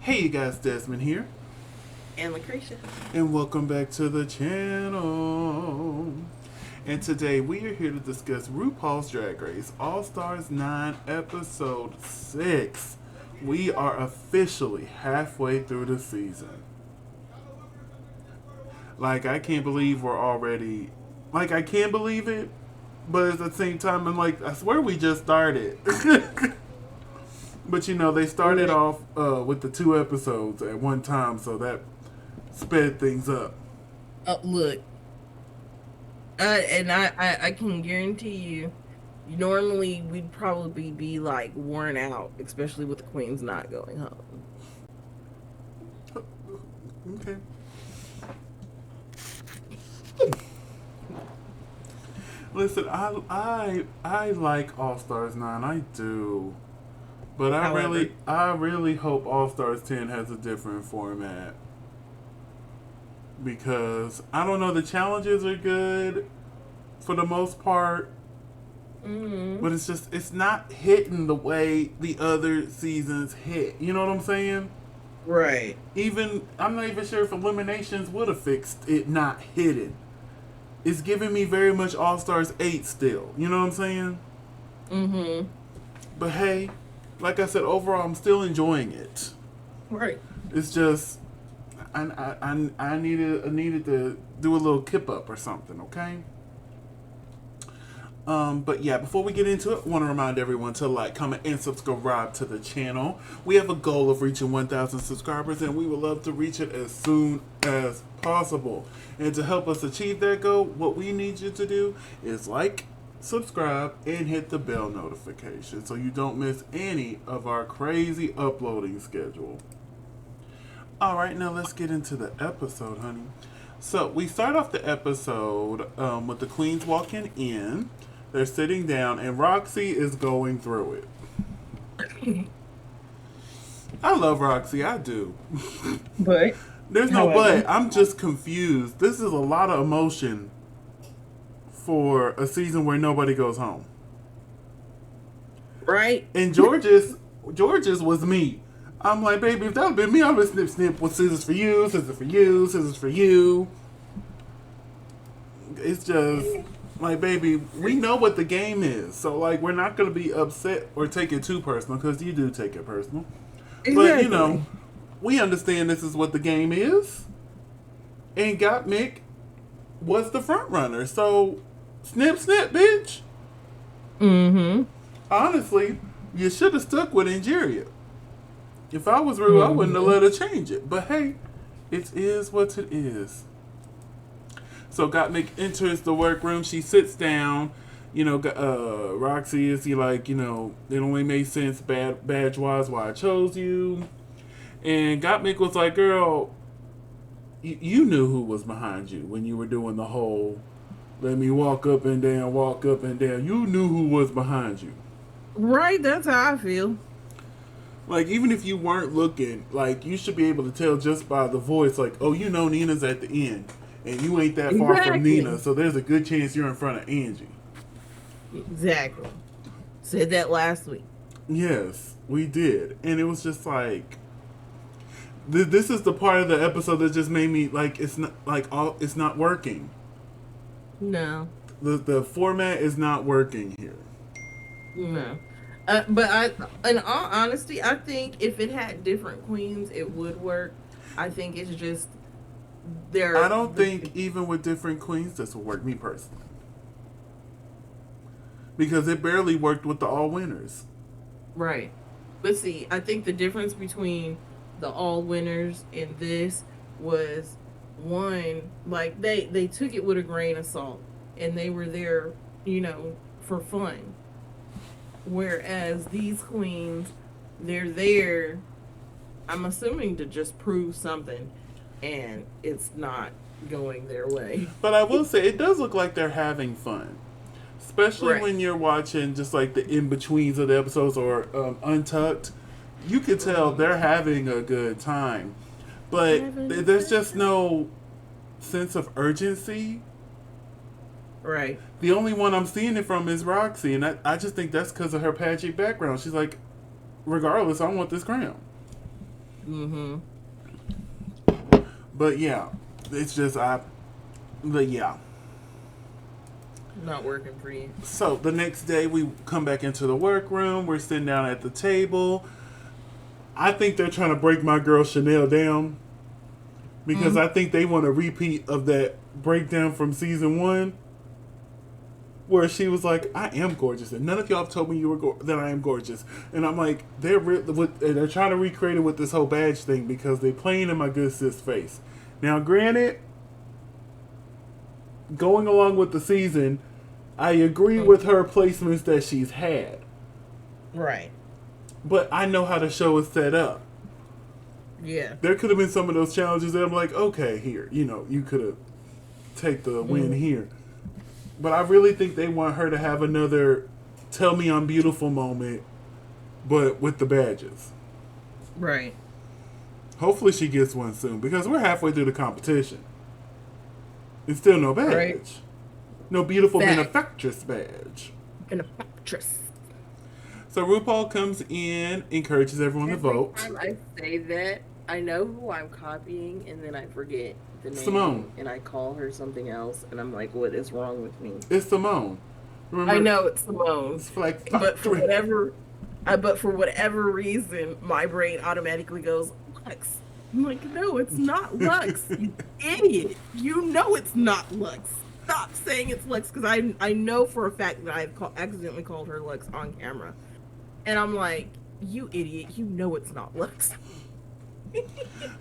Hey you guys, Desmond here, And LaCresha. and welcome back to the channel. And today we are here to discuss RuPaul's Drag Race All Stars 9, Episode 6. We are officially halfway through the season. I can't believe we're already. I can't believe it, but at the same time, I'm like, I swear we just started. But they started off with the 2 episodes at one time, so that sped things up. Look, and I can guarantee you, normally we'd probably be like worn out, especially with the queens not going home. Okay. Listen, I like All Stars 9. I do. But However, I really hope All Stars 10 has a different format. Because I don't know, the challenges are good for the most part, mm, but it's not hitting the way the other seasons hit. You know what I'm saying? right. Even I'm not even sure if eliminations would have fixed it not hitting. It's giving me very much All Stars 8 still. You know what I'm saying? Mm-hmm. But hey, like I said, overall, I'm still enjoying it. Right. It's just I needed to do a little kip up or something. Okay. But yeah, before we get into it, I want to remind everyone to like, comment, and subscribe to the channel. We have a goal of reaching 1,000 subscribers, and we would love to reach it as soon as possible. And to help us achieve that goal, what we need you to do is like, subscribe, and hit the bell notification so you don't miss any of our crazy uploading schedule. Alright, now let's get into the episode, honey. So, we start off the episode with the queens walking in. They're sitting down, and Roxy is going through it. I love Roxy, I do. But, There's no however, but. I'm just confused. This is a lot of emotion for a season where nobody goes home. right? And George's was me. I'm like, baby, if that had been me, I would snip snip with scissors for you, scissors for you, scissors for you. It's just like, baby, we know what the game is, so like, we're not gonna be upset or take it too personal because you do take it personal. But Exactly. we understand this is what the game is, and Gottmik was the front runner. So snip snip, bitch. Mm-hmm. Honestly, you should have stuck with Ingeria. If I was Rue, I wouldn't have Mm-hmm. let her change it. But hey, it is what it is. So Gottmik enters the workroom. She sits down. Roxy is like, it only made sense badge wise why I chose you. And Gottmik was like, girl, you knew who was behind you when you were doing the whole let me walk up and down, walk up and down. You knew who was behind you. Right, that's how I feel. Like, even if you weren't looking, like, you should be able to tell just by the voice, like, oh, Nina's at the end. And you ain't that far from Nina, Exactly. so there's a good chance you're in front of Angie. Exactly. Said that last week. Yes, we did. And it was just like, this is the part of the episode that just made me, like, it's not working. No. The format is not working here. No. But in all honesty, I think if it had different queens, it would work. I think it's just I they're don't think even with different queens this will work, me personally. Because it barely worked with the all winners. right. But see, I think the difference between the all winners and this was one, like they took it with a grain of salt and they were there, for fun. Whereas these queens, they're there, I'm assuming to just prove something, and it's not going their way. But I will say, it does look like they're having fun. Especially Right. when you're watching just like the in betweens of the episodes or Untucked. You can tell they're having a good time. But there's just no sense of urgency. Right. The only one I'm seeing it from is Roxy, and I just think that's because of her pageant background. She's like, regardless, I want this crown. Mm-hmm. But yeah, it's just but yeah. Not working for you. So the next day we come back into the workroom. We're sitting down at the table. I think they're trying to break my girl Chanel down because I think they want a repeat of that breakdown from season 1, where she was like, "I am gorgeous, and none of y'all have told me that I am gorgeous." And I'm like, they're trying to recreate it with this whole badge thing because they're playing in my good sis face. Now, granted, going along with the season, I agree with her placements that she's had. Right. But I know how the show is set up. Yeah. There could have been some of those challenges that I'm like, okay, here, you could have take the win here. But I really think they want her to have another "tell me I'm beautiful" moment, but with the badges. Right. Hopefully she gets one soon because we're halfway through the competition. It's still no badge. Right. No beautiful Fact. benefactress badge. Benefactress. So RuPaul comes in, encourages everyone to Every vote. time I say that, I know who I'm copying, and then I forget the name. Simone. And I call her something else, and I'm like, what is wrong with me? It's Simone. Remember, I know it's Simone. It's like But for whatever reason, my brain automatically goes, Lux. I'm like, no, it's not Lux, you idiot. You know it's not Lux. Stop saying it's Lux, because I know for a fact that I've accidentally called her Lux on camera. And I'm like, you idiot, you know it's not Lux.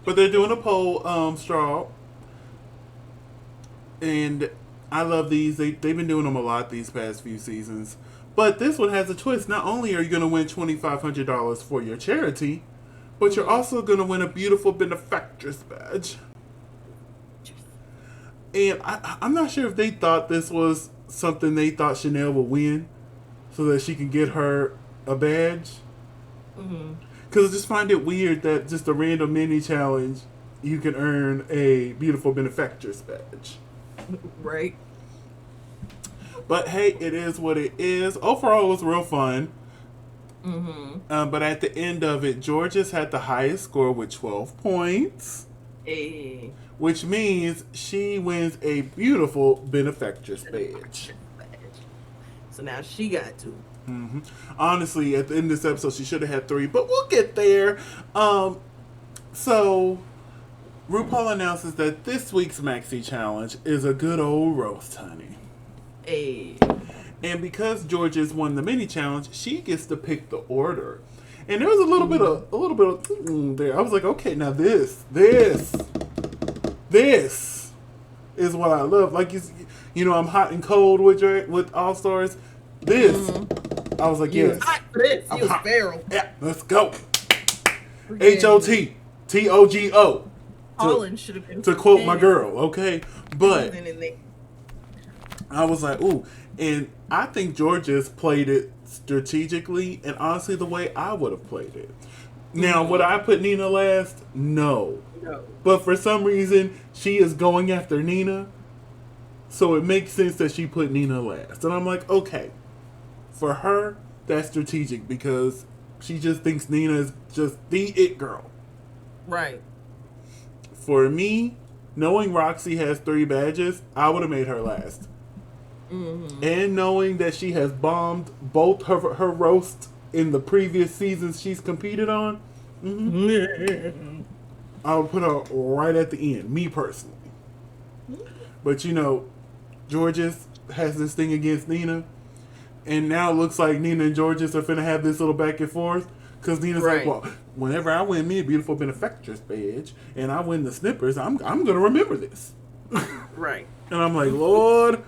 But they're doing a poll straw. And I love these. They've been doing them a lot these past few seasons. But this one has a twist. Not only are you going to win $2,500 for your charity, but you're also going to win a beautiful benefactress badge. And I'm not sure if they thought this was something they thought Chanel would win so that she can get her a badge. Because I just find it weird that just a random mini challenge, you can earn a beautiful benefactress badge. Right. But hey, it is what it is. Overall, it was real fun. But at the end of it, Georges had the highest score with 12 points. Hey. Which means she wins a beautiful benefactress badge. So now she got 2. Honestly, at the end of this episode, she should have had 3, but we'll get there. So RuPaul announces that this week's Maxi Challenge is a good old roast, honey. Hey. And because Georges won the mini challenge, she gets to pick the order. And there was a little bit of there. I was like, okay, now this is what I love. Like I'm hot and cold with All Stars. This, I was like, yes. Hot for this. You was feral. Yeah, let's go. HOTTOGO. Colin should have been to quote my girl, okay? But in there. I was like, ooh. And I think Georges played it strategically and honestly the way I would have played it. Now, would I put Nina last? No. But for some reason, she is going after Nina. So it makes sense that she put Nina last. And I'm like, okay. For her, that's strategic because she just thinks Nina is just the it girl. Right. For me, knowing Roxy has 3 badges, I would have made her last. And knowing that she has bombed both her roast in the previous seasons she's competed on, I would put her right at the end, me personally. But Georges has this thing against Nina, and now it looks like Nina and Georges are finna have this little back and forth. Because Nina's like, well, whenever I win me a beautiful benefactress badge and I win the snippers, I'm going to remember this. Right. And I'm like, Lord,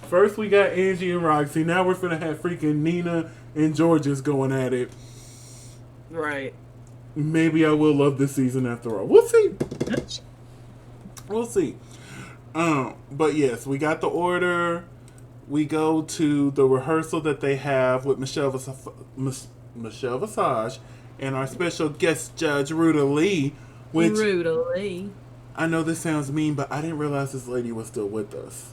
first we got Angie and Roxy. Now we're finna have freaking Nina and Georges going at it. Right. Maybe I will love this season after all. We'll see. We'll see. But yes, we got the order. We go to the rehearsal that they have with Michelle Visage and our special guest judge, Ruta Lee. Ruta Lee. I know this sounds mean, but I didn't realize this lady was still with us.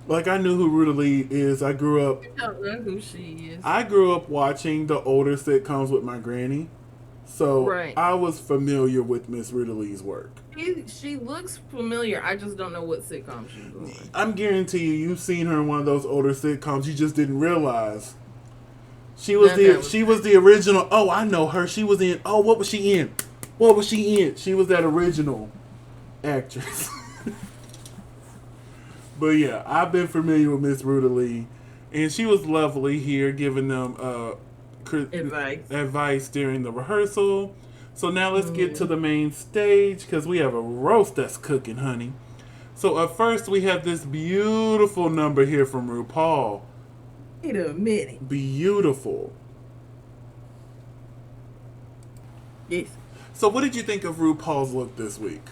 Like, I knew who Ruta Lee is. You don't know who she is. I grew up watching the older sitcoms with my granny. So Right. I was familiar with Miss Ruta Lee's work. She looks familiar. I just don't know what sitcom she's on. I'm guarantee you've seen her in one of those older sitcoms. You just didn't realize. She was the original. Oh, I know her. She was in. Oh, what was she in? What was she in? She was that original actress. But yeah, I've been familiar with Miss Ruta Lee, and she was lovely here, giving them advice during the rehearsal. So now let's get to the main stage because we have a roast that's cooking, honey. So at first we have this beautiful number here from RuPaul. Wait a minute. Beautiful. Yes. So what did you think of RuPaul's look this week?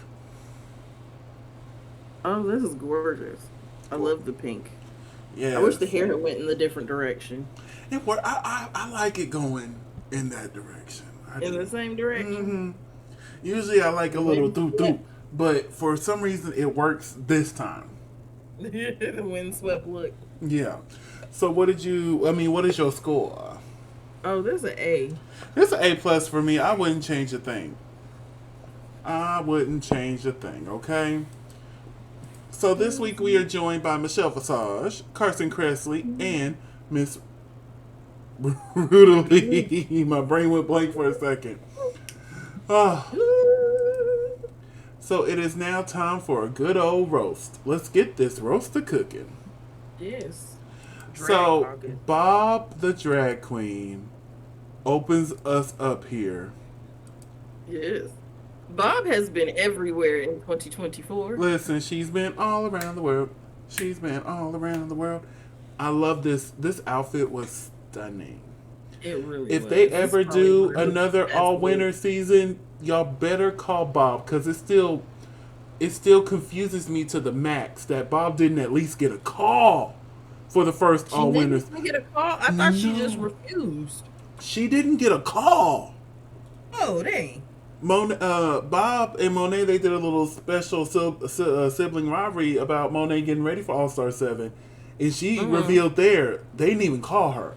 Oh, this is gorgeous. I love the pink. Yeah. I wish the hair had went in the different direction. I like it going in that direction. In the same direction. Mm-hmm. Usually I like a little doop, but for some reason it works this time. The windswept look. Yeah. So what is your score? Oh, there's an A. It's an A+ for me. I wouldn't change a thing. Okay? So this week we are joined by Michelle Visage, Carson Kressley, and Miss Ruta Lee. My brain went blank for a second. So it is now time for a good old roast. Let's get this roaster cooking. Yes. Bob the drag queen opens us up here. Yes. Bob has been everywhere in 2024. Listen, she's been all around the world. I love this. This outfit was stunning. It really If was. they ever do another That's all-winter season, y'all better call Bob because it still confuses me to the max that Bob didn't at least get a call for the first all-winners. She didn't get a call? I thought she just refused. She didn't get a call. Oh, dang. Bob and Monet, they did a little special sibling rivalry about Monet getting ready for All-Star 7. And she revealed they didn't even call her.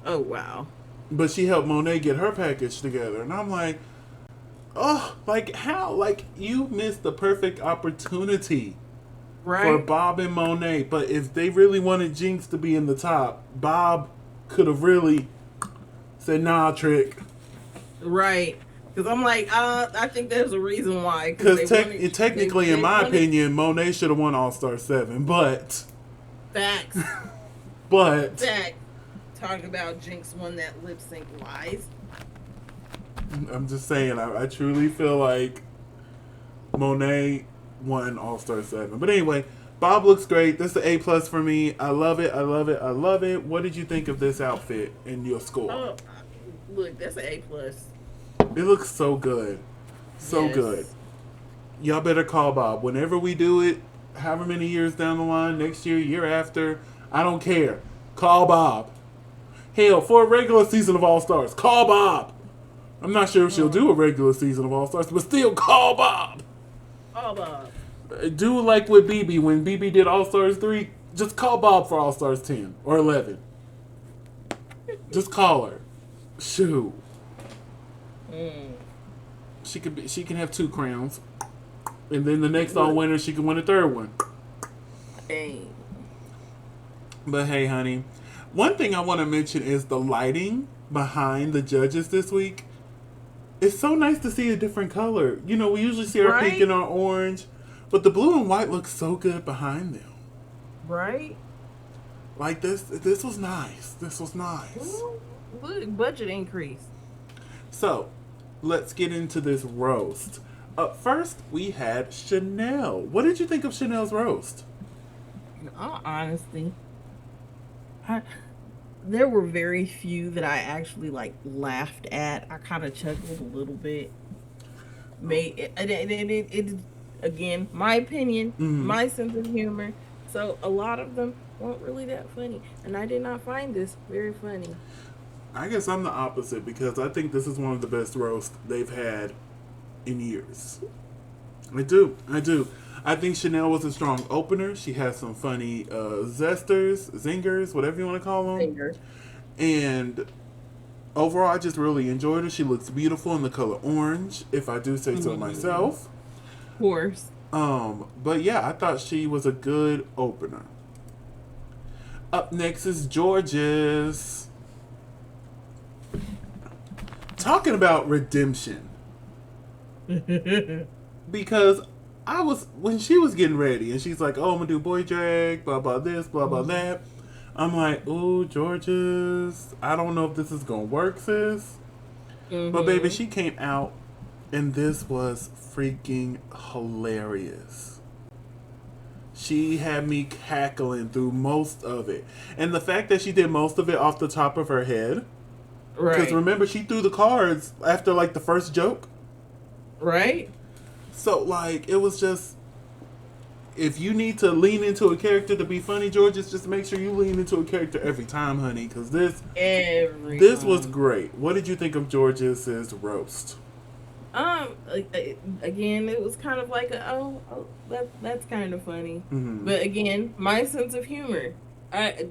Oh, wow. But she helped Monet get her package together. And I'm like, oh, like how? Like you missed the perfect opportunity for Bob and Monet. But if they really wanted Jinx to be in the top, Bob could have really said, nah, Trick. Right. Because I'm like, I think there's a reason why. Because technically, in my opinion, Monet should have won All-Star 7, but... Facts. But... Facts. Talking about Jinx won that lip sync lies. I'm just saying, I truly feel like Monet won All-Star 7. But anyway, Bob looks great. This is an A+ for me. I love it. What did you think of this outfit and your score? Oh, look, that's an A+. It looks so good. Good. Y'all better call Bob. Whenever we do it, however many years down the line, next year, year after, I don't care. Call Bob. Hell, for a regular season of All-Stars, call Bob. I'm not sure if she'll do a regular season of All-Stars, but still call Bob. Call Bob. Do like with BB. When BB did All-Stars 3, just call Bob for All-Stars 10 or 11. Just call her. Shoot. She can have 2 crowns, and then the next all winner she can win a 3rd one. Dang. But hey, honey, one thing I want to mention is the lighting behind the judges this week. It's so nice to see a different color. You know, we usually see our pink and our orange, but the blue and white looks so good behind them. Right? Like this was nice. Ooh, look, budget increase. So, let's get into this roast. Up first, we had Chanel. What did you think of Chanel's roast? Honestly, there were very few that I actually laughed at. I kind of chuckled a little bit. It again, my opinion, my sense of humor. So a lot of them weren't really that funny, and I did not find this very funny. I guess I'm the opposite because I think this is one of the best roasts they've had in years. I do. I do. I think Chanel was a strong opener. She has some funny zingers, whatever you want to call them. Finger. And overall, I just really enjoyed her. She looks beautiful in the color orange, if I do say so myself. Of course. But yeah, I thought she was a good opener. Up next is George's. Talking about redemption. Because when she was getting ready and she's like, oh, I'm gonna do boy drag, blah blah this, blah blah that. I'm like, ooh, George's, I don't know if this is gonna work, sis. But baby, she came out and this was freaking hilarious. She had me cackling through most of it. And the fact that she did most of it off the top of her head. Right. Because remember, she threw the cards after like the first joke. Right. So like, it was just, if you need to lean into a character to be funny, Georges, just make sure you lean into a character every time, honey. Because this was great. What did you think of Georges' roast? Again, it was kind of like that's kind of funny. Mm-hmm. But again, my sense of humor, like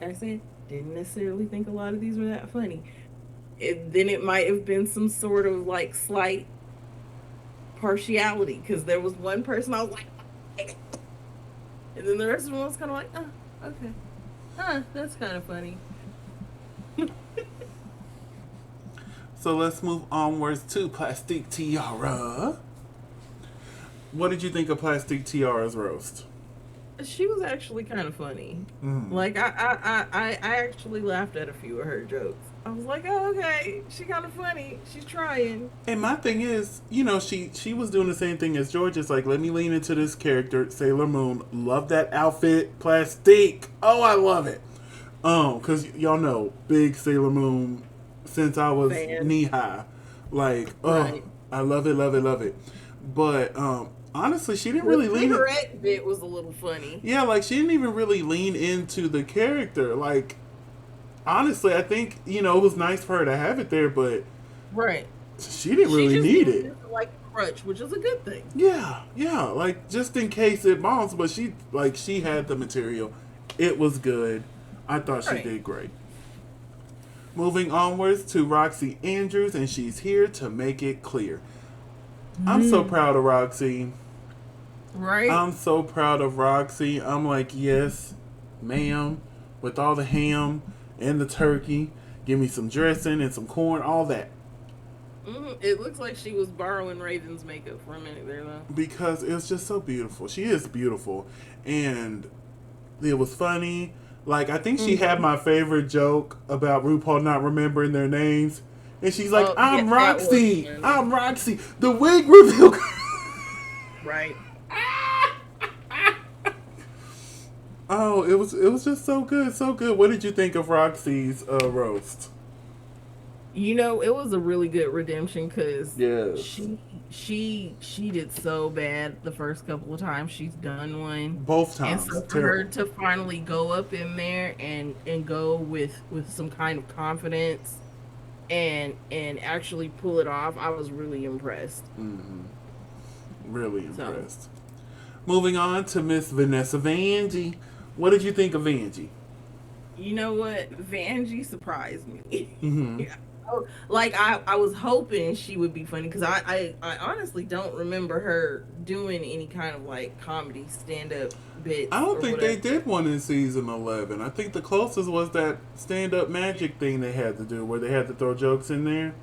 I said, didn't necessarily think a lot of these were that funny. Then it might have been some sort of like slight partiality, because there was one person I was like, and then the rest of them was kind of like, oh, okay, that's kind of funny. So let's move onwards to Plastic Tiara. What did you think of Plastic Tiara's roast? She was actually kind of funny. Mm. Like I actually laughed at a few of her jokes. I was like, oh, okay, she kind of funny. She's trying. And my thing is, you know, she was doing the same thing as George. It's like, let me lean into this character, Sailor Moon. Love that outfit, Plastique. Oh, I love it. Because y'all know, big Sailor Moon since I was knee high. Like, Right. I love it, love it, love it. But honestly, she didn't really lean. The cigarette bit was a little funny. Yeah, like she didn't even really lean into the character. Like, honestly, I think, you know, it was nice for her to have it there, but Right. she didn't really just need used it. like a crutch, which is a good thing. Yeah, like just in case it bombs, but she had the material. It was good. I thought she Right. did great. Moving onwards to Roxy Andrews, and she's here to make it clear. I'm so proud of Roxy. Right. I'm so proud of Roxy. I'm like, yes, ma'am, with all the ham and the turkey. Give me some dressing and some corn, all that. It looks like she was borrowing Raven's makeup for a minute there, though. Because it's just so beautiful. She is beautiful. And it was funny. Like, I think she had my favorite joke about RuPaul not remembering their names. And she's like, I'm Roxy. I'm Roxy. The wig reveal. Right. Oh, it was just so good, so good. What did you think of Roxy's roast? You know, it was a really good redemption, because Yes. she did so bad the first couple of times she's done one. Both times. And so for her to finally go up in there and go with some kind of confidence and actually pull it off, I was really impressed. Mm-hmm. Really impressed. Moving on to Miss Vanessa Vanjie. What did you think of Vanjie? You know what? Vanjie surprised me. Mm-hmm. Yeah. Like I was hoping she would be funny, because I honestly don't remember her doing any kind of like comedy stand-up bits. I don't think whatever. they did one in season 11. I think the closest was that stand-up magic thing they had to do, where they had to throw jokes in there.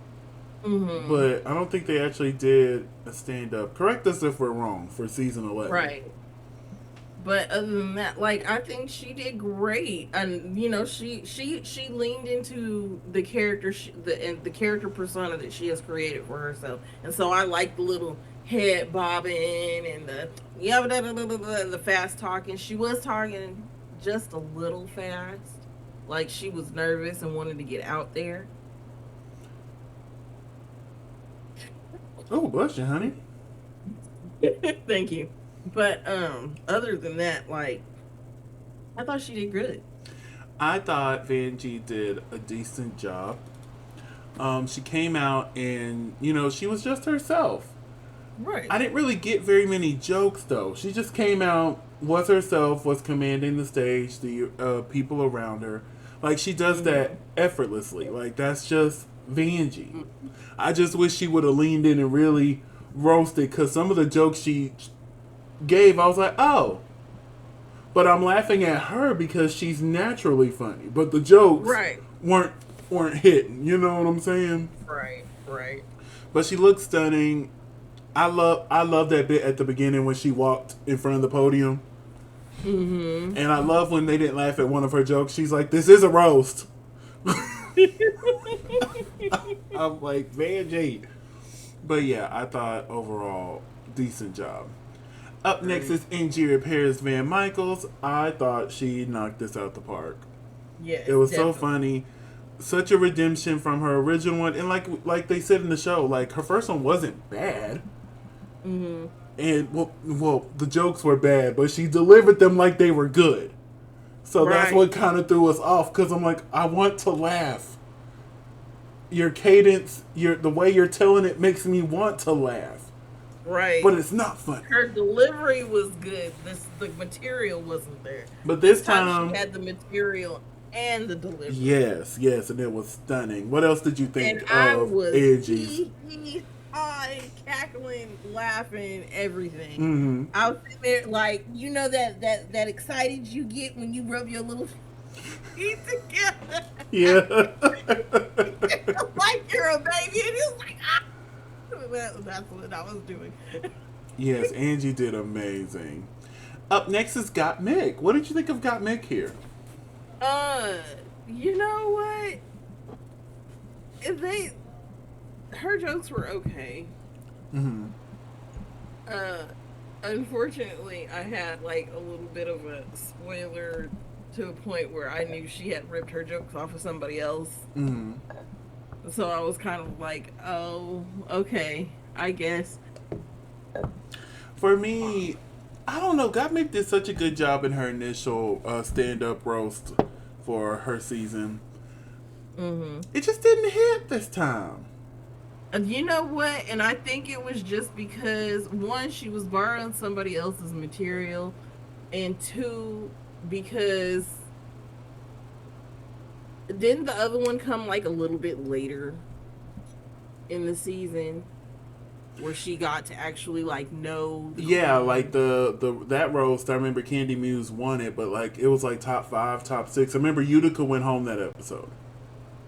Mm-hmm. But I don't think they actually did a stand-up. Correct us if we're wrong for season 11. Right. But other than that, like, I think she did great, and you know, she leaned into the character, the character persona that she has created for herself, and so I like the little head bobbing and the fast talking. She was talking just a little fast, like she was nervous and wanted to get out there. Oh, bless you, honey. Thank you. But other than that, like, I thought she did good. I thought Vanjie did a decent job. She came out and, you know, she was just herself. Right. I didn't really get very many jokes though. She just came out, was herself, was commanding the stage, the people around her. Like she does that effortlessly. Like that's just Vanjie. I just wish she would have leaned in and really roasted because some of the jokes she gave, I was like, oh. But I'm laughing at her because she's naturally funny. But the jokes Right. weren't hitting. You know what I'm saying? Right. Right. But she looks stunning. I love that bit at the beginning when she walked in front of the podium. Mm-hmm. And I love when they didn't laugh at one of her jokes. She's like, "This is a roast." I'm like, Vanjie. But yeah, I thought overall decent job. Up next is Angier Paris Van Michaels. I thought she knocked this out the park. Yes, It was definitely. so funny. Such a redemption from her original one. And like they said in the show, like her first one wasn't bad. Mm-hmm. And well, the jokes were bad, but she delivered them like they were good. So that's Right. what kind of threw us off because I'm like, I want to laugh. Your cadence, the way you're telling it makes me want to laugh, Right. but it's not funny. Her delivery was good. The material wasn't there. But this Time time, she had the material and the delivery. yes, and it was stunning. What else did you think And I of was Angie's? cackling, laughing, everything. Mm-hmm. I was sitting there like, you know that excited you get when you rub your little feet together. Yeah. Like you're a baby, and you're like, ah. That's what I was doing. Yes, Angie did amazing. Up next is Got Mick. What did you think of Got Mick here? You know what? Her jokes were okay. Mm-hmm. Unfortunately, I had like a little bit of a spoiler to a point where I knew she had ripped her jokes off of somebody else. Mm-hmm. So I was kind of like, oh, okay, I guess. For me, I don't know. Gottmik did such a good job in her initial stand-up roast for her season. Mm-hmm. It just didn't hit this time. And you know what? And I think it was just because, one, she was borrowing somebody else's material, and two, because didn't the other one come like a little bit later in the season where she got to actually like know Yeah, like the that roast, I remember Candy Muse won it, but like it was like top 5, top 6. I remember Utica went home that episode.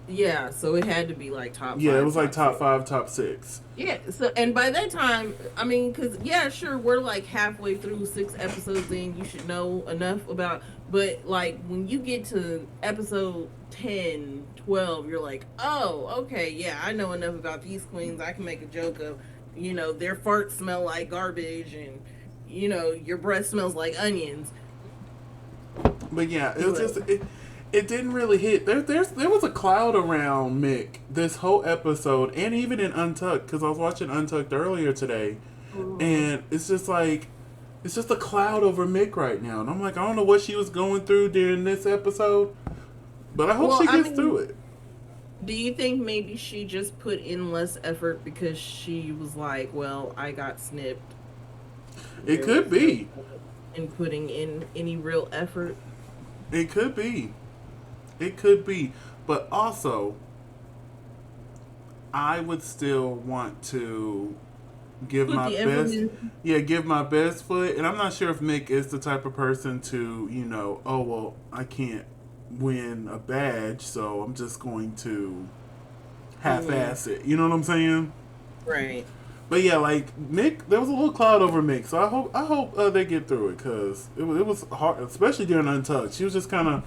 Yeah, so it had to be like top Yeah, 5, it was like top 6. 5, top 6. Yeah, so and by that time, I mean, because yeah, sure, we're like halfway through 6 episodes in, you should know enough about, but like when you get to episode 10, 12, you're like, oh, okay, yeah, I know enough about these queens. I can make a joke of, you know, their farts smell like garbage, and you know, your breath smells like onions. But yeah, it was just it didn't really hit. There was a cloud around Mick this whole episode, and even in Untucked, because I was watching Untucked earlier today, and it's just like it's just a cloud over Mick right now, and I'm like, I don't know what she was going through during this episode, but I hope she gets through it. Do you think maybe she just put in less effort because she was like, well, I got snipped? It could be. In putting in any real effort. It could be. It could be. But also, I would still want to give Put my the best. emphasis- Yeah, give my best foot. And I'm not sure if Mick is the type of person to, oh, well, I can't win a badge, so I'm just going to half-ass it. You know what I'm saying? Right. But yeah, like Mick, there was a little cloud over Mick, so I hope they get through it because it was hard, especially during Untucked. She was just kind of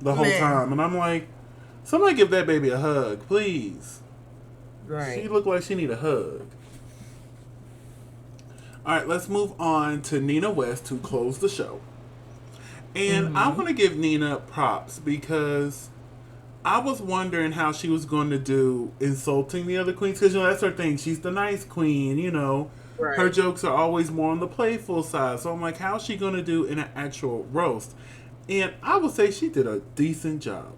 the whole time, and I'm like, somebody give that baby a hug, please. Right. She looked like she need a hug. All right, let's move on to Nina West, who closed the show, and I want to give Nina props because I was wondering how she was going to do insulting the other queens because that's her thing. She's the nice queen, Right. Her jokes are always more on the playful side. So I'm like, how's she going to do in an actual roast? And I would say she did a decent job.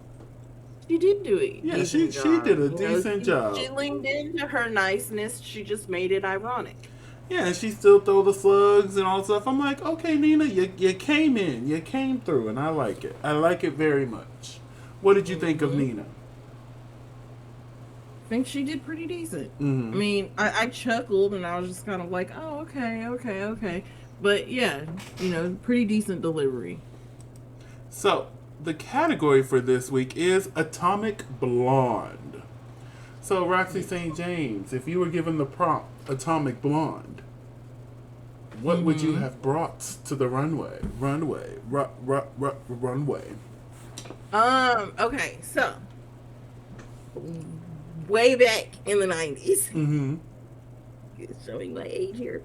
she did do a Yeah, decent she job. did a You know, decent job. she leaned into her niceness. She just made it ironic. Yeah, and she still throw the slugs and all that stuff. I'm like, okay, Nina, you came in, you came through, and I like it. I like it very much. What did you think of Nina? I think she did pretty decent. Mm-hmm. I mean, I chuckled and I was just kind of like, oh, okay, okay, okay. But yeah, pretty decent delivery. So, the category for this week is Atomic Blonde. So, Roxy St. James, if you were given the prompt Atomic Blonde, what would you have brought to the runway? Runway. Okay, so way back in the 90s. Mm-hmm. Showing my age here.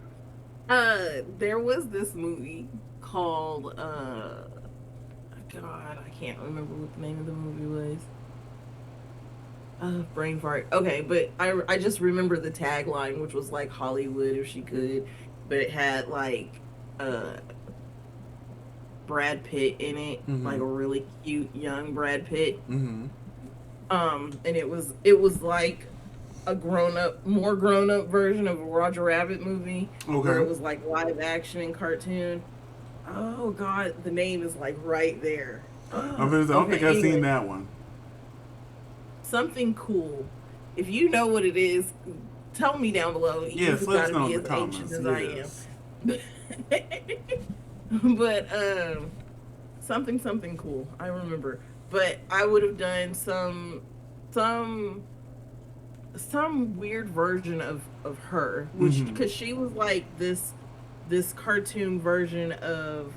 There was this movie called God, I can't remember what the name of the movie was. Brain fart. Okay, but I just remember the tagline, which was like Hollywood if she could, but it had like Brad Pitt in it, like a really cute young Brad Pitt. Mm-hmm. And it was like a more grown up version of a Roger Rabbit movie, where it was like live action and cartoon. Oh God, the name is like right there. I don't think I've seen that one. Something cool. If you know what it is, tell me down below. Yes, let us know in the comments. As I am. But something cool. I remember. But I would have done some weird version of her, which because she was like this cartoon version of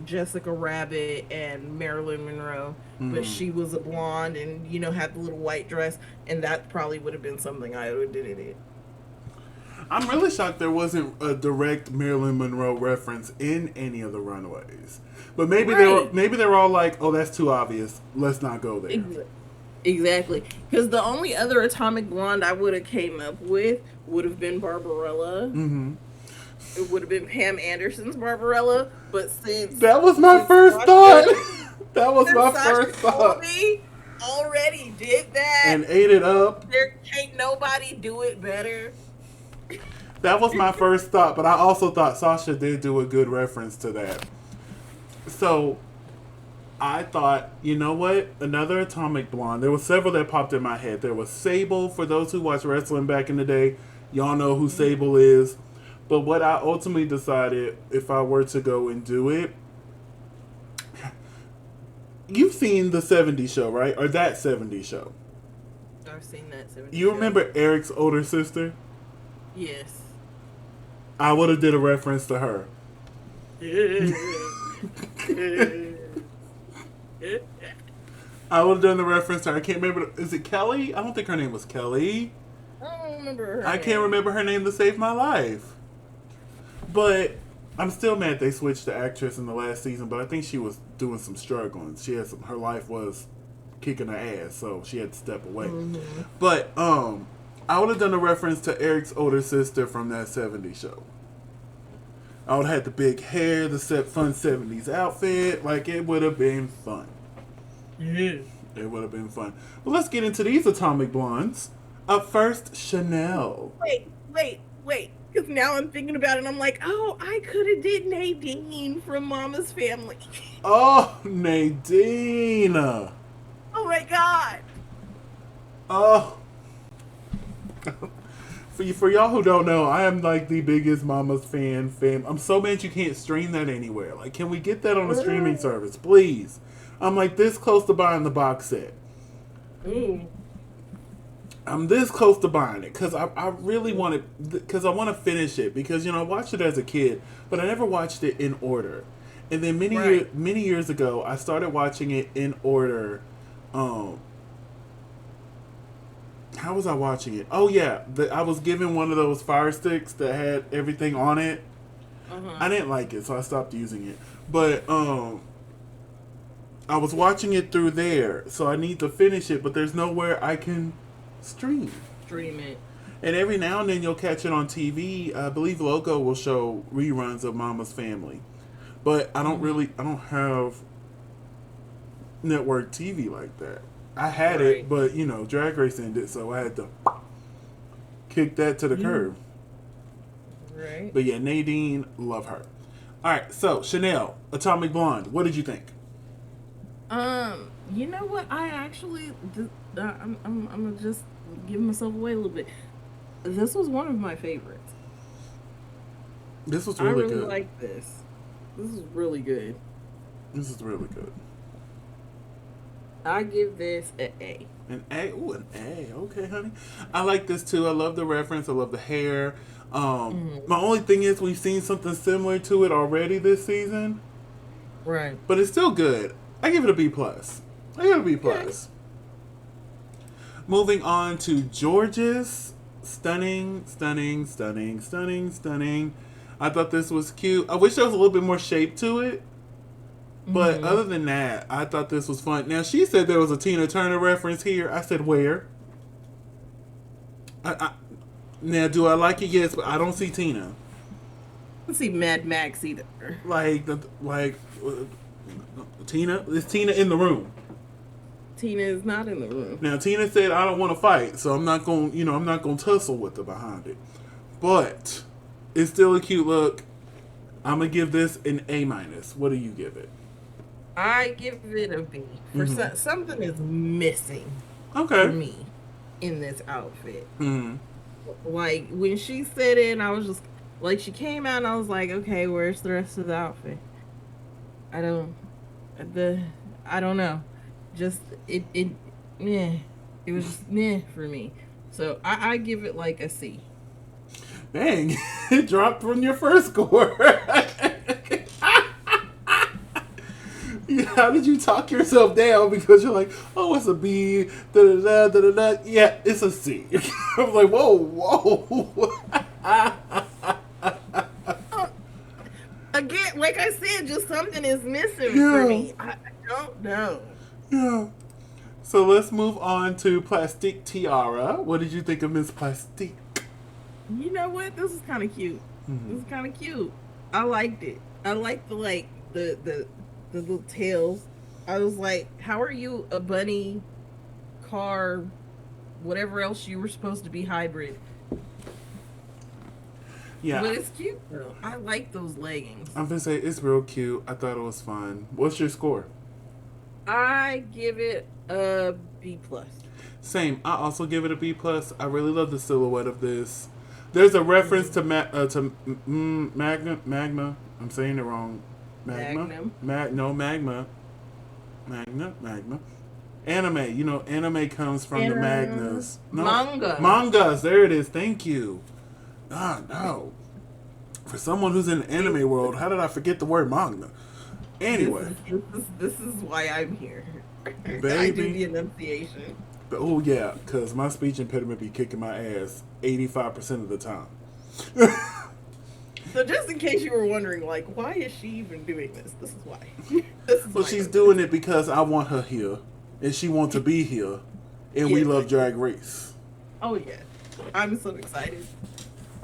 Jessica Rabbit and Marilyn Monroe, but she was a blonde and had the little white dress, and that probably would have been something I would have did it. I'm really shocked there wasn't a direct Marilyn Monroe reference in any of the runways. But maybe they're all like, oh, that's too obvious. Let's not go there. Exactly. Because the only other Atomic Blonde I would have came up with would have been Barbarella. Mm-hmm. It would have been Pam Anderson's Barbarella, but since that was my first thought. That was my first thought. Already did that and ate it up. There can't nobody do it better. That was my first thought, but I also thought Sasha did do a good reference to that. So I thought, you know what? Another Atomic Blonde. There were several that popped in my head. There was Sable. For those who watched wrestling back in the day, y'all know who Sable is. But what I ultimately decided, if I were to go and do it, you've seen the 70s show, right? Or that 70s show. I've seen that 70s You remember Eric's older sister? Yes. I would have did a reference to her. I would have done the reference to her. I can't remember. Is it Kelly? I don't think her name was Kelly. I don't remember her I can't remember her name to save my life. But I'm still mad they switched the actress in the last season, but I think she was doing some struggling. Her life was kicking her ass, so she had to step away. Mm-hmm. But I would have done a reference to Eric's older sister from that 70s show. I would have had the big hair, the fun 70s outfit. Like, it would have been fun. Yeah. It would have been fun. Well, let's get into these Atomic Blondes. Up first, Chanel. Wait. Because now I'm thinking about it and I'm like, oh, I could have did Nadine from Mama's Family. Oh, Nadine. Oh, my God. Oh. For y'all who don't know, I am like the biggest Mama's fan. I'm so mad you can't stream that anywhere. Like, can we get that on a streaming service, please? I'm like this close to buying the box set. Ooh. I'm this close to buying it because I really want it, because I want to finish it, because I watched it as a kid, but I never watched it in order. And then many years ago, I started watching it in order. How was I watching it? Oh yeah, I was given one of those Fire Sticks that had everything on it. I didn't like it, so I stopped using it. But I was watching it through there, so I need to finish it, but there's nowhere I can stream it. And every now and then you'll catch it on TV. I believe Logo will show reruns of Mama's Family, but I don't have network TV like that. I had Right. it, but you know, Drag Race ended, so I had to kick that to the curb. Right. But yeah, Nadine, love her. All right, so Chanel, Atomic Blonde. What did you think? You know what? I actually, I'm gonna just give myself away a little bit. This was one of my favorites. This was I really really good. like this. This is really good. This is really good. I give this an A. An A. Ooh, an A. Okay, honey. I like this too. I love the reference. I love the hair. Hmm. My only thing is we've seen something similar to it already this season, Right. but it's still good. I give it a B plus. I give it a B Okay. plus. Moving on to George's. Stunning, stunning, stunning, stunning, stunning. I thought this was cute. I wish there was a little bit more shape to it. But Hmm. other than that, I thought this was fun. Now, she said there was a Tina Turner reference here. I said, where? I, now, do I like it? Yes, but I don't see Tina. Let's see Mad Max either. Like, Tina? Is Tina in the room? Tina is not in the room. Now, Tina said, I don't want to fight, so I'm not going, I'm not going to tussle with her behind it. But it's still a cute look. I'm going to give this an A minus. What do you give it? I give it a B. For Mm-hmm. something is missing for Okay. me in this outfit. Mm-hmm. Like when she said it, and I was just like, she came out, and I was like, okay, where's the rest of the outfit? I don't the I don't know. Just meh. It was just meh for me. So I give it like a C. Dang, it dropped from your first score. How did you talk yourself down? Because you're like, oh, it's a B, da da da da da da. Yeah, it's a C. I'm like, whoa, whoa. Oh, again, like I said, just something is missing for Yeah, me. I don't know. yeah. So let's move on to Plastique Tiara. What did you think of Miss Plastique? You know what? This is kind of cute. Mm-hmm. This is kind of cute. I liked it. I liked the like the little tails. I was like, how are you a bunny car, whatever else you were supposed to be hybrid? Yeah, But it's cute though. I like those leggings. I'm gonna say it's real cute. I thought it was fun. What's your score? I give it a B plus. Same. I also give it a B plus. I really love the silhouette of this. There's a reference Mm. to magma. I'm saying it wrong. Magma. Magnum. No magma. Magma. Anime. You know, anime comes from the And magnas. No, manga. mangas. There it is. Thank you. Ah, no. For someone who's in the anime world, how did I forget the word manga? This Anyway, is this is why I'm here. I do baby. the enunciation. Oh yeah, cause my speech impediment be kicking my ass 85% of the time. So just in case you were wondering, like, why is she even doing this? This is why. This is Well, why. she's doing it because I want her here, and she wants to be here, and we Yes, love I do. Drag Race. Oh yeah, I'm so excited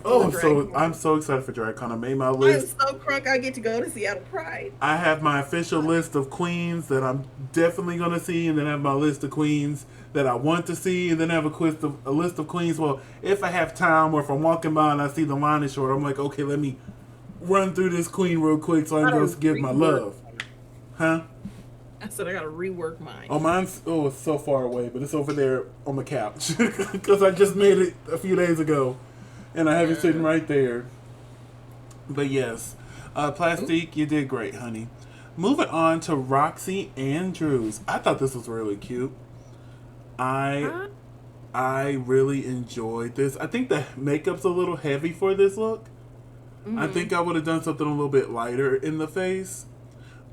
for Oh, the drag. I'm so excited for DragCon. I made my I'm list. so crunk. I get to go to Seattle Pride. I have my official list of queens that I'm definitely gonna see, and then I have my list of queens that I want to see, and then I have a list of queens. Well, if I have time, or if I'm walking by and I see the line is short, I'm like, okay, let me run through this queen real quick so I can I go gotta give my rework. love. Huh? I said I gotta rework mine. Oh, mine's it's so far away, but it's over there on the couch because I just made it a few days ago, and I have it sitting right there. But yes, Ooh. Plastique, you did great, honey. Moving on to Roxy Andrews. I thought this was really cute. I Uh, I really enjoyed this. I think the makeup's a little heavy for this look. I mm, think I would have done something a little bit lighter in the face,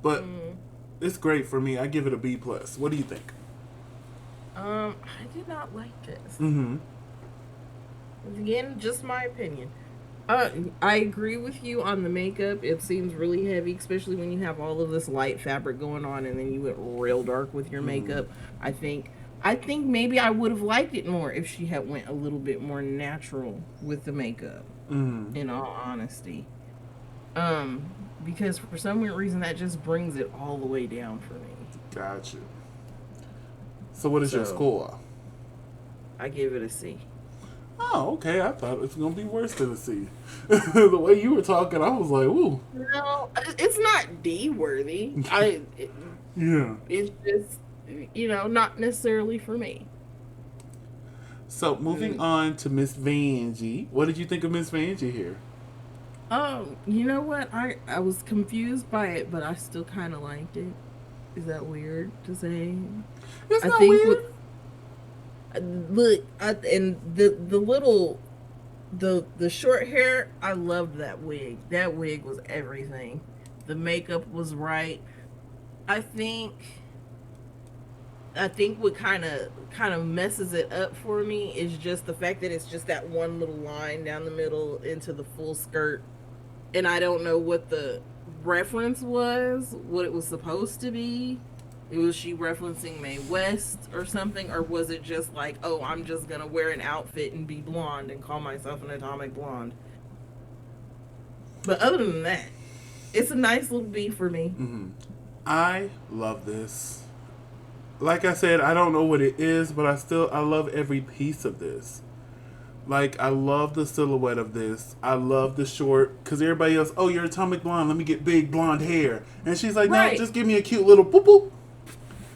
but mm. it's great for me. I give it a B plus. What do you think? I did not like this. Mm-hmm. Again, just my opinion. I agree with you on the makeup. It seems really heavy, especially when you have all of this light fabric going on, and then you went real dark with your Mm-hmm. makeup. I think, I think maybe I would have liked it more if she had went a little bit more natural with the makeup. Mm-hmm. In all honesty, um, because for some weird reason that just brings it all the way down for me. Gotcha. So what is your So score? I give it a C. Oh, okay. I thought it was gonna be worse than a C. The way you were talking, I was like, "Ooh, No, it's not D worthy. yeah." It's just not necessarily for me. So moving Mm. on to Miss Vanjie. What did you think of Miss Vanjie here? You know what? I was confused by it, but I still kind of liked it. Is that weird to say? It's I not think weird. with look, and the little the short hair, I loved that wig. That wig was everything. The makeup was right. I think I think what kind of messes it up for me is just the fact that it's just that one little line down the middle into the full skirt, and I don't know what the reference was, what it was supposed to be. It was she referencing Mae West or something, or was it just like, oh, I'm just gonna wear an outfit and be blonde and call myself an atomic blonde? But other than that, it's a nice little B for me. I love this. Like I said, I don't know what it is, but I love every piece of this. Like I love the silhouette of this. I love the short because everybody else, oh, you're atomic blonde. Let me get big blonde hair, and she's like, no, Right. just give me a cute little boop boop.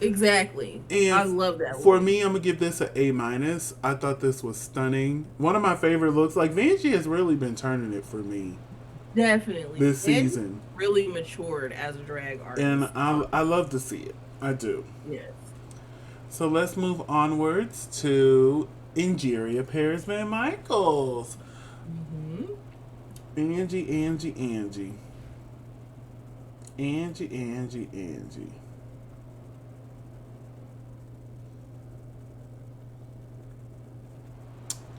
Exactly. And I love that for wig. me, I'm gonna give this an A minus. I thought this was stunning. One of my favorite looks. Like Vanjie has really been turning it for me Definitely. this And season, really matured as a drag and artist. I love to see it. I do. Yes. So let's move onwards to Ingeria Paris Van Michaels. Hmm. Angie, Angie, Angie. Angie, Angie, Angie.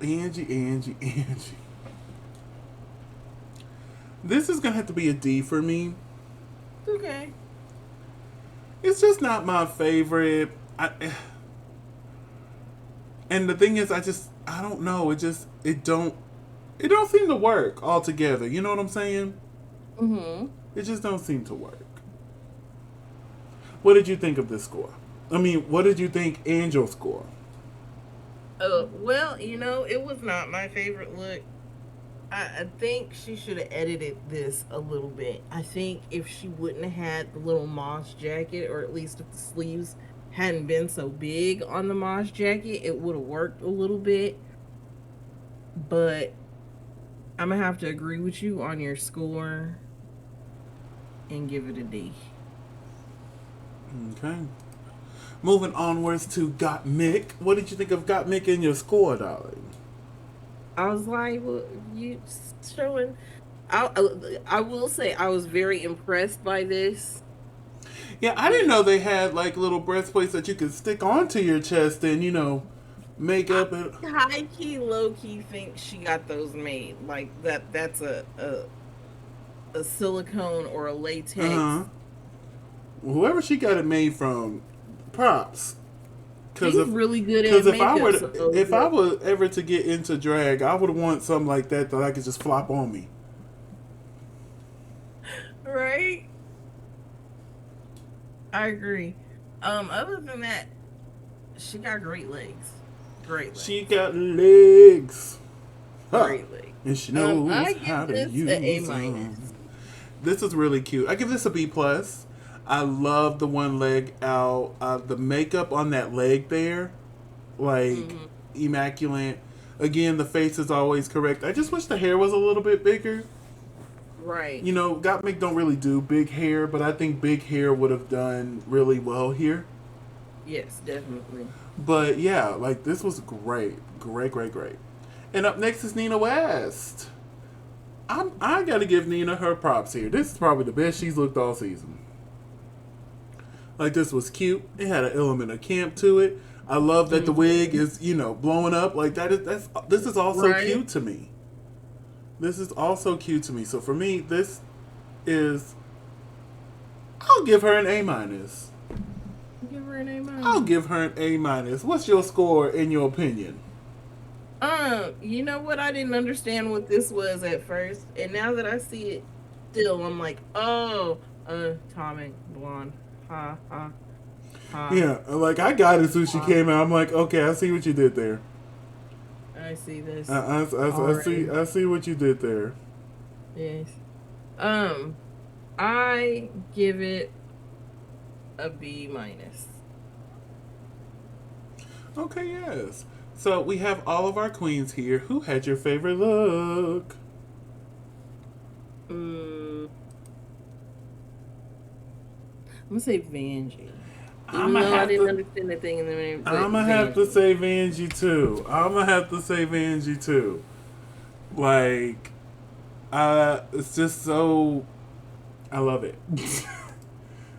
Angie, Angie, Angie. This is gonna have to be a D for me. Okay. It's just not my favorite. And the thing is, I don't know. It don't seem to work altogether. You know what I'm saying? Hmm. It just don't seem to work. What did you think of this score? I mean, what did you think Angel's score? Well, it was not my favorite look. I think she should have edited this a little bit. I think if she wouldn't have had the little moss jacket, or at least if the sleeves hadn't been so big on the moss jacket, it would have worked a little bit. But I'm gonna have to agree with you on your score and give it a D. Okay. Moving onwards to Got Mick. What did you think of Got Mick in your score, darling? I was like, well, you showing. I will say I was very impressed by this. Yeah, I didn't know they had like little breastplates that you could stick onto your chest and make I up and. high key, low key think she got those made. Like that's a silicone or a Uh huh. latex. Whoever she got it made from, props. Cause She's if, really good cause at if I were makeup. to, if I were ever to get into drag, I would want something like that I could just flop on me. Right, I agree. Other than that, she got great legs. Great She legs. got legs, huh? Great legs. And she knows I how give to this a A use them. minus. This is really cute. I give this a B plus. I love the one leg out. The makeup on that leg there, like Hmm. immaculate. Again, the face is always correct. I just wish the hair was a little bit bigger. Right. Gottmik don't really do big hair, but I think big hair would have done really well here. Yes, definitely. But yeah, like this was great, great, great, great. And up next is Nina West. I gotta give Nina her props here. This is probably the best she's looked all season. Like this was cute. It had an element of camp to it. I love that the wig Hmm. is blowing up like that. This is also Right. cute to me. This is also cute to me. So for me, this is I'll give her an A minus. Give her an A I'll minus. give her an A minus. What's your score in your opinion? You know what? I didn't understand what this was at first, and now that I see it, still, I'm like, oh, atomic blonde, ha ha. Yeah, like I got it as soon as she came out. I'm like, okay, I see what you did there. I see this. I see what you did there. Yes. I give it a B minus. Okay, yes. So we have all of our queens here. Who had your favorite look? I'm gonna say Vanjie. I'm Even gonna though I have didn't to. understand the thing in the name, but I'm gonna have to Vanjie. say Vanjie too. I'm gonna have to say Vanjie too. Like, it's just so. I love it.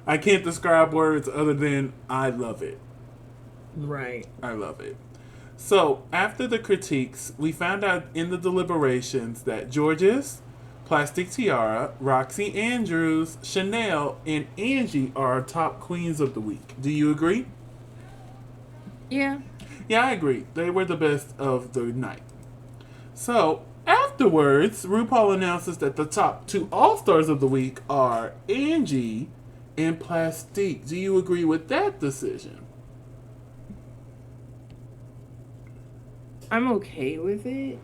I can't describe words other than I love it. Right. I love it. So, after the critiques, we found out in the deliberations that Georges, Plastic Tiara, Roxy Andrews, Chanel, and Angie are our top queens of the week. Do you agree? Yeah. Yeah, I agree. They were the best of the night. So, afterwards, RuPaul announces that the top two All-Stars of the week are Angie and Plastique. Do you agree with that decision? I'm okay with it.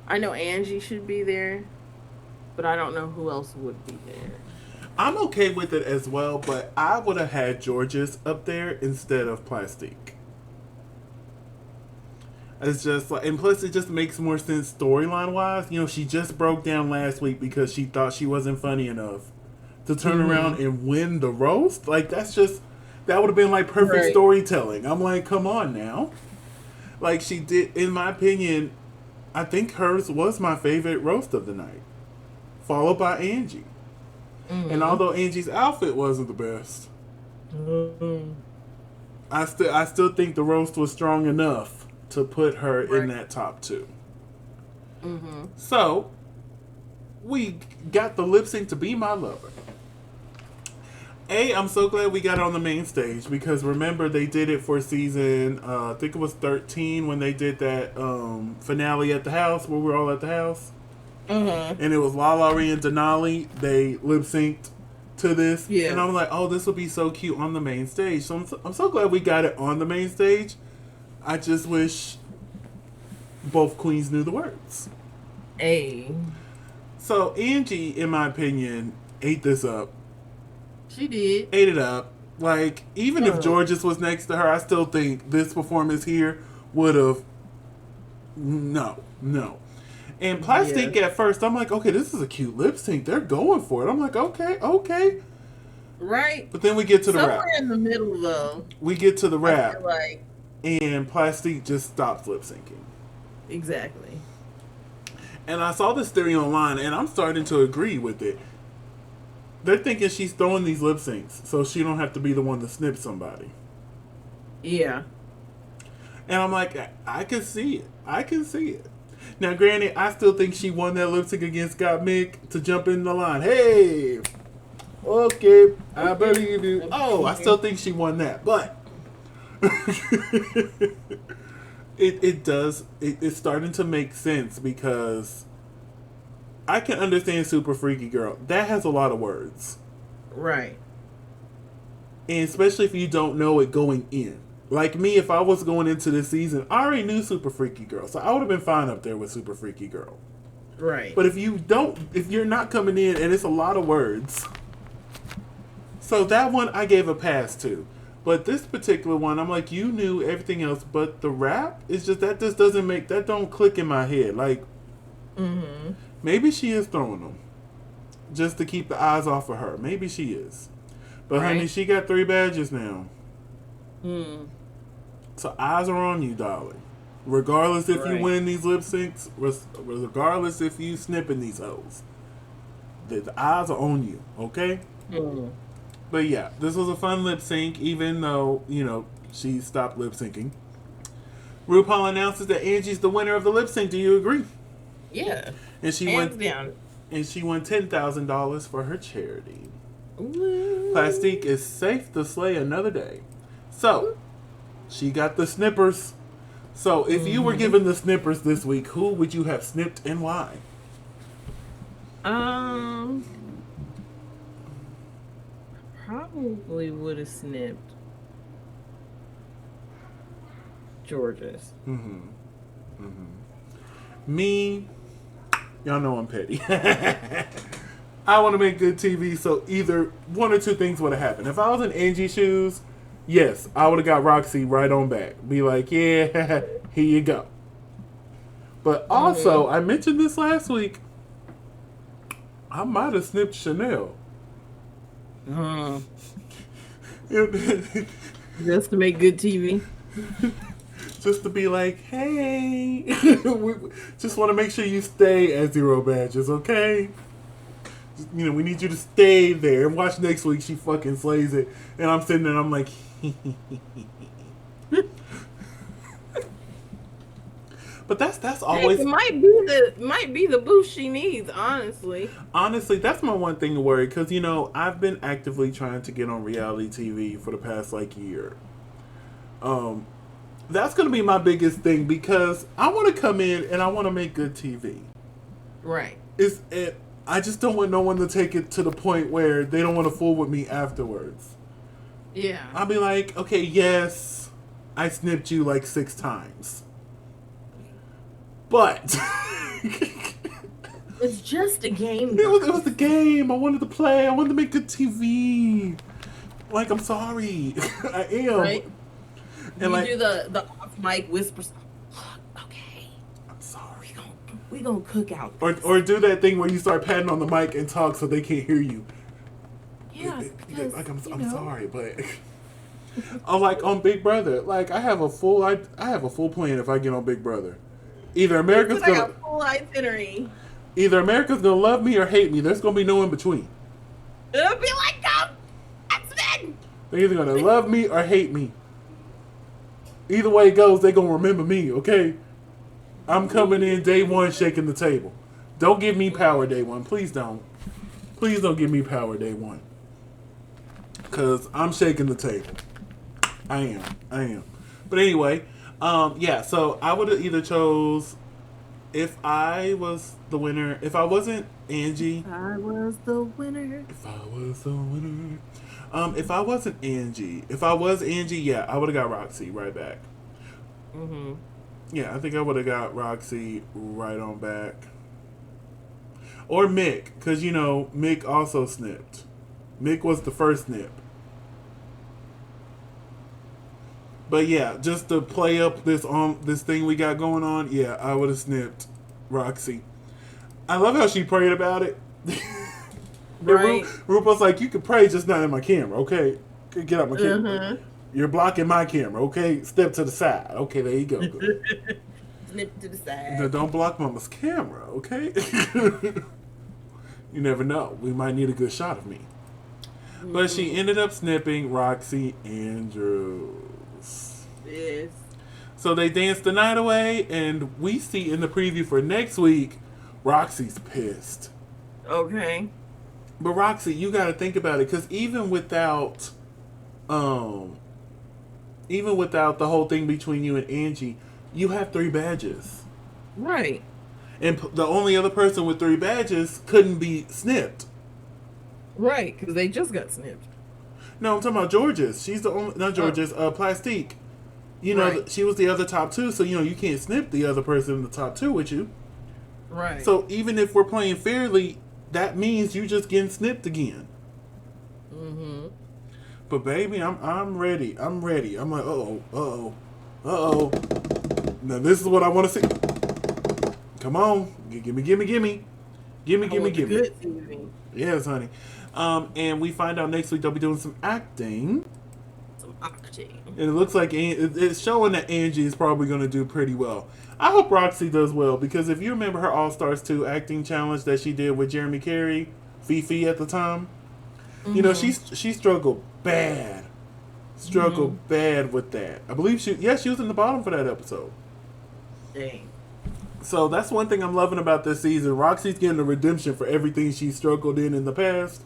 I know Angie should be there, but I don't know who else would be there. I'm okay with it as well, but I would have had Georges up there instead of Plastique. It's just like, and plus it just makes more sense storyline wise. You know, she just broke down last week because she thought she wasn't funny enough to turn around and win the roast. Like, that would have been like perfect storytelling. I'm like, come on now. Like, she did, in my opinion, I think hers was my favorite roast of the night, followed by Angie. And although Angie's outfit wasn't the best, I still think the roast was strong enough to put her in that top two. So, we got the lip sync to Be My Lover. I'm so glad we got it on the main stage because remember they did it for season, I think it was 13 when they did that finale at the house where we're all at the house. And it was Lala Ree and Denali. They lip synced to this. And I'm like, oh, this will be so cute on the main stage. So I'm so glad we got it on the main stage. I just wish both queens knew the words. So Angie, in my opinion, ate this up. She did. Ate it up. Like, even if Georges was next to her, I still think this performance here would have. No. And Plastic at first, I'm like, okay, this is a cute lip sync. They're going for it. I'm like, okay. Right. But then we get to the rap. Somewhere in the middle, though. We get to the rap. I feel like. And Plastic just stops lip syncing. Exactly. And I saw this theory online, and I'm starting to agree with it. They're thinking she's throwing these lip syncs so she don't have to be the one to snip somebody. Yeah. And I'm like, I can see it. Now, granted, I still think she won that lip sync against Scott Mick to jump in the line. Hey! Okay, I believe you. Oh, I still think she won that. But it's starting to make sense because I can understand Super Freaky Girl. That has a lot of words. Right. And especially if you don't know it going in. Like me, if I was going into this season, I already knew Super Freaky Girl. So I would have been fine up there with Super Freaky Girl. Right. But if you're not coming in and it's a lot of words. So that one I gave a pass to. But this particular one, I'm like, you knew everything else, but the rap is just, that just doesn't make, that don't click in my head. Like, maybe she is throwing them just to keep the eyes off of her. Maybe she is. But honey, she got 3 badges now. So eyes are on you, darling. Regardless if you win these lip syncs, regardless if you snipping these hoes. The eyes are on you, okay? But yeah, this was a fun lip sync, even though, she stopped lip syncing. RuPaul announces that Angie's the winner of the lip sync. Do you agree? Yeah. And she won $10,000 for her charity. Plastique is safe to slay another day. So, she got the snippers. So, if you were given the snippers this week, who would you have snipped and why? Probably would have snipped George's. Me, y'all know I'm petty. I want to make good TV, so either one or two things would have happened. If I was in Angie's shoes, yes, I would have got Roxy right on back. Be like, yeah, here you go. But also, I mentioned this last week, I might have snipped Chanel. Just to make good TV. Just to be like, hey, we just want to make sure you stay at 0 badges, okay? You know, we need you to stay there. And watch next week, she fucking slays it. And I'm sitting there and I'm like, but that's always... It might be the boost she needs, honestly. Honestly, that's my one thing to worry. Because, you know, I've been actively trying to get on reality TV for the past, like, year. That's going to be my biggest thing. Because I want to come in and I want to make good TV. Right. I just don't want no one to take it to the point where they don't want to fool with me afterwards. Yeah. I'll be like, okay, yes, I snipped you like 6 times. But... it's just a game. It was a game. I wanted to play. I wanted to make good TV. Like, I'm sorry. I am. Right? And you do the off-mic whispers. Okay. I'm sorry. We gonna cook out this. Or do that thing where you start patting on the mic and talk so they can't hear you. Yeah, because, like I'm sorry, but like on Big Brother, like I have a full plan if I get on Big Brother. Either America's gonna full itinerary. Either America's gonna love me or hate me. There's gonna be no in between. It'll be like X-Men. They're either gonna love me or hate me. Either way it goes, they're gonna remember me. Okay. I'm coming in day one shaking the table. Don't give me power day one. Please don't. Please don't give me power day one. Because I'm shaking the table. I am. But anyway, yeah, so I would have either chose, if I was the winner, if I wasn't Angie. I was the winner. If I was the winner. If I wasn't Angie. If I was Angie, yeah, I would have got Roxy right back. Mm-hmm. Yeah, I think I would have got Roxy right on back. Or Mick, because, you know, Mick also snipped. Mick was the first snip. But yeah, just to play up this thing we got going on, yeah, I would have snipped Roxy. I love how she prayed about it. Right. RuPaul's like, you can pray, just not in my camera, okay? Get out my camera. Mm-hmm. You're blocking my camera, okay? Step to the side. Okay, there you go. Snip to the side. No, don't block Mama's camera, okay? You never know. We might need a good shot of me. Mm-hmm. But she ended up snipping Roxy Andrews. Yes. So they danced the night away, and we see in the preview for next week, Roxy's pissed. Okay. But Roxy, you got to think about it, because even without the whole thing between you and Angie, you have 3 badges. Right. And the only other person with 3 badges couldn't be snipped. Right, because they just got snipped. No, I'm talking about George's. She's the only, not George's, Plastique. You know, right. She was the other top 2, so, you know, you can't snip the other person in the top 2 with you. Right. So even if we're playing fairly, that means you just getting snipped again. Mm-hmm. But baby, I'm ready. I'm like, uh-oh. Now this is what I want to see. Come on. Gimme. Gimme. Good TV. Yes, honey. And we find out next week they'll be doing some acting. And it looks like it's showing that Angie is probably going to do pretty well. I hope Roxy does well, because if you remember her All-Stars 2 acting challenge that she did with Jeremy Carey, Fifi at the time, mm-hmm. You know, she struggled bad. Bad with that. I believe she was in the bottom for that episode. Dang. So that's one thing I'm loving about this season. Roxy's getting a redemption for everything she struggled in the past.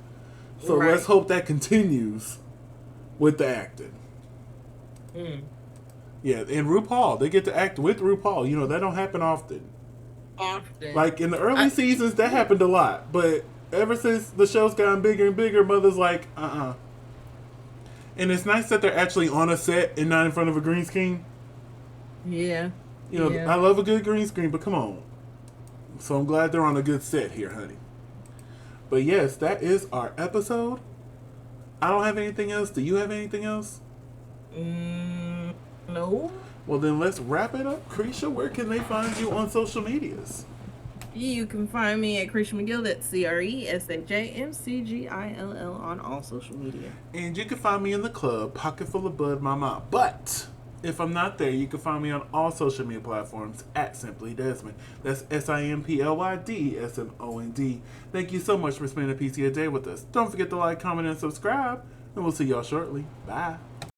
So right. Let's hope that continues with the acting. Mm. Yeah, and RuPaul, they get to act with RuPaul. You know, that don't happen often. Like in the early seasons, that happened a lot. But ever since the show's gotten bigger and bigger, Mother's like, And it's nice that they're actually on a set and not in front of a green screen. Yeah. You know, Yeah. I love a good green screen, but come on. So I'm glad they're on a good set here, honey. But yes, that is our episode. I don't have anything else. Do you have anything else? No. Well, then let's wrap it up. Krisha, where can they find you on social medias? You can find me at Krisha McGill. That's CRESHAJMCGILL on all social media. And you can find me in the club, Pocket Full of Bud Mama. But if I'm not there, you can find me on all social media platforms at Simply Desmond. That's SIMPLYDSMOND. Thank you so much for spending a piece of your day with us. Don't forget to like, comment, and subscribe. And we'll see y'all shortly. Bye.